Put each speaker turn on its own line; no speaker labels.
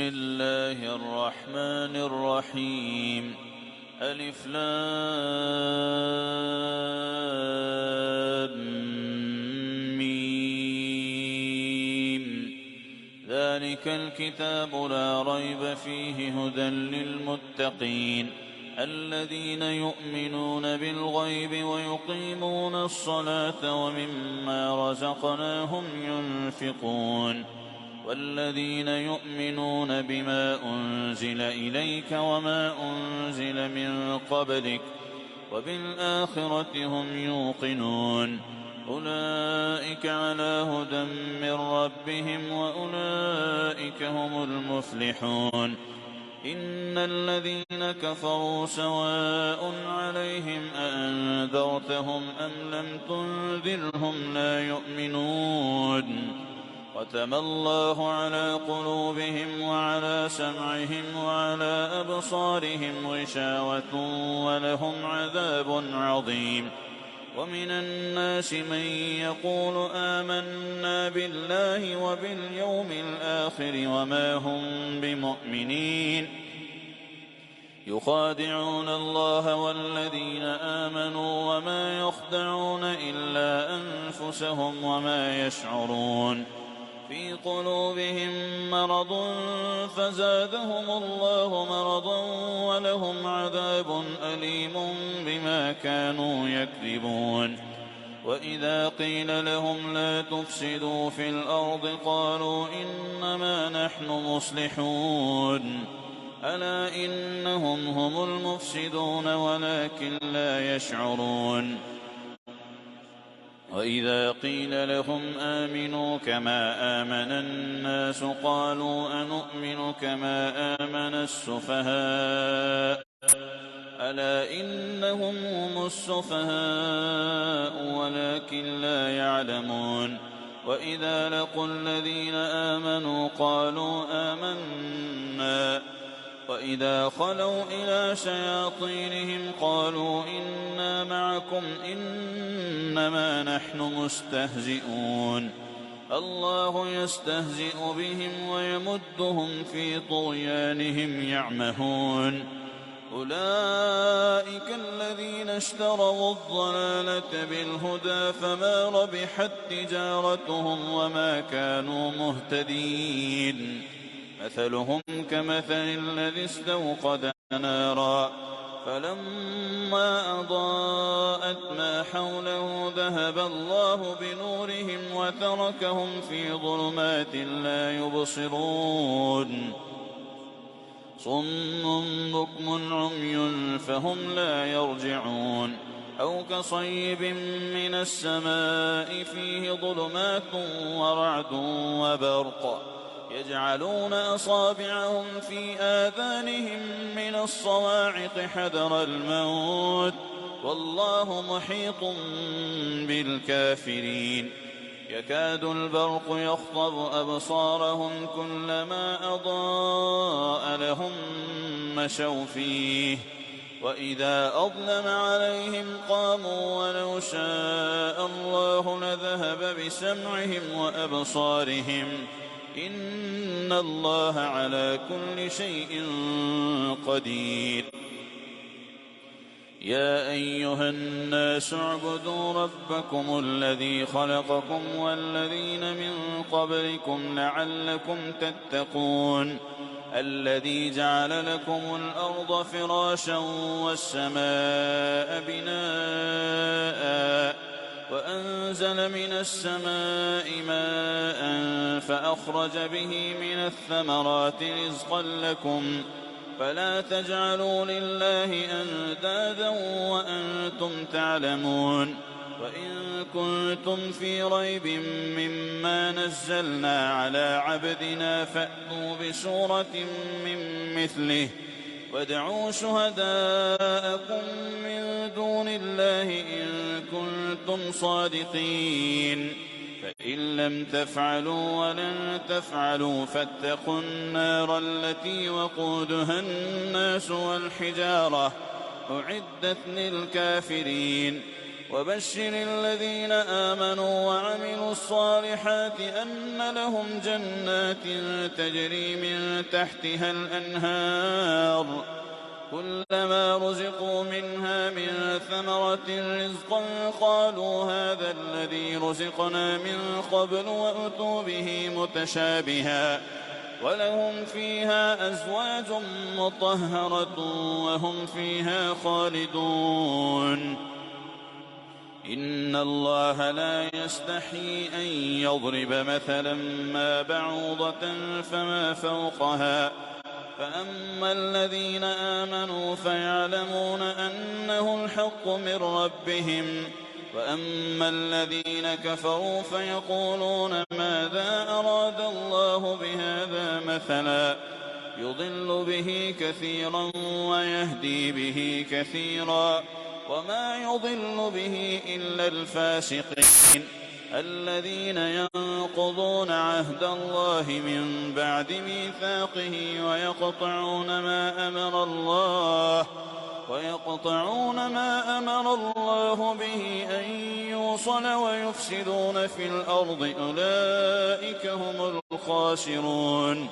الله الرحمن الرحيم. ألف لام ميم. ذلك الكتاب لا ريب فيه هدى للمتقين الذين يؤمنون بالغيب ويقيمون الصلاة ومما رزقناهم ينفقون والذين يؤمنون بما أنزل إليك وما أنزل من قبلك وبالآخرة هم يوقنون أولئك على هدى من ربهم وأولئك هم المفلحون. إن الذين كفروا سواء عليهم أأنذرتهم أم لم تنذرهم لا يؤمنون ختم الله على قلوبهم وعلى سمعهم وعلى أبصارهم غشاوة ولهم عذاب عظيم. ومن الناس من يقول آمنا بالله وباليوم الآخر وما هم بمؤمنين يخادعون الله والذين آمنوا وما يخدعون إلا أنفسهم وما يشعرون. في قلوبهم مرض فزادهم الله مرضا ولهم عذاب أليم بما كانوا يكذبون. وإذا قيل لهم لا تفسدوا في الأرض قالوا إنما نحن مصلحون ألا إنهم هم المفسدون ولكن لا يشعرون. وإذا قيل لهم آمنوا كما آمن الناس قالوا أنؤمن كما آمن السفهاء ألا إنهم هم السفهاء ولكن لا يعلمون. وإذا لقوا الذين آمنوا قالوا آمنا وإذا خلوا إلى شياطينهم قالوا إنا معكم إنما نحن مستهزئون الله يستهزئ بهم ويمدهم في طغيانهم يعمهون. أولئك الذين اشتروا الضلالة بالهدى فما ربحت تجارتهم وما كانوا مهتدين. مثلهم كمثل الذي استوقد نارا فلما أضاءت ما حوله ذهب الله بنورهم وتركهم في ظلمات لا يبصرون صم بكم عمي فهم لا يرجعون. أو كصيب من السماء فيه ظلمات ورعد وبرق يجعلون أصابعهم في آذانهم من الصواعق حذر الموت والله محيط بالكافرين. يكاد البرق يخطف أبصارهم كلما أضاء لهم مشوا فيه وإذا أظلم عليهم قاموا ولو شاء الله لذهب بسمعهم وأبصارهم إن الله على كل شيء قدير. يا أيها الناس اعبدوا ربكم الذي خلقكم والذين من قبلكم لعلكم تتقون الذي جعل لكم الأرض فراشا والسماء بناء وأنزل من السماء ماء فأخرج به من الثمرات رزقا لكم فلا تجعلوا لله أندادا وأنتم تعلمون. وإن كنتم في ريب مما نزلنا على عبدنا فأتوا بسورة من مثله وادعوا شهداءكم من دون الله إن كنتم صادقين فإن لم تفعلوا ولن تفعلوا فاتقوا النار التي وقودها الناس والحجارة أعدت للكافرين. وبشر الذين آمنوا وعملوا الصالحات أن لهم جنات تجري من تحتها الأنهار كلما رزقوا منها من ثمرة رزقا قالوا هذا الذي رزقنا من قبل وأتوا به متشابها ولهم فيها أزواج مطهرة وهم فيها خالدون إن الله لا يستحيي أن يضرب مثلا ما بعوضة فما فوقها فأما الذين آمنوا فيعلمون أنه الحق من ربهم وأما الذين كفروا فيقولون ماذا أراد الله بهذا مثلا يضل به كثيرا ويهدي به كثيرا وما يضل به إلا الفاسقين الذين ينقضون عهد الله من بعد ميثاقه ويقطعون ما أمر الله به أن يوصل ويفسدون في الأرض أولئك هم الخاسرون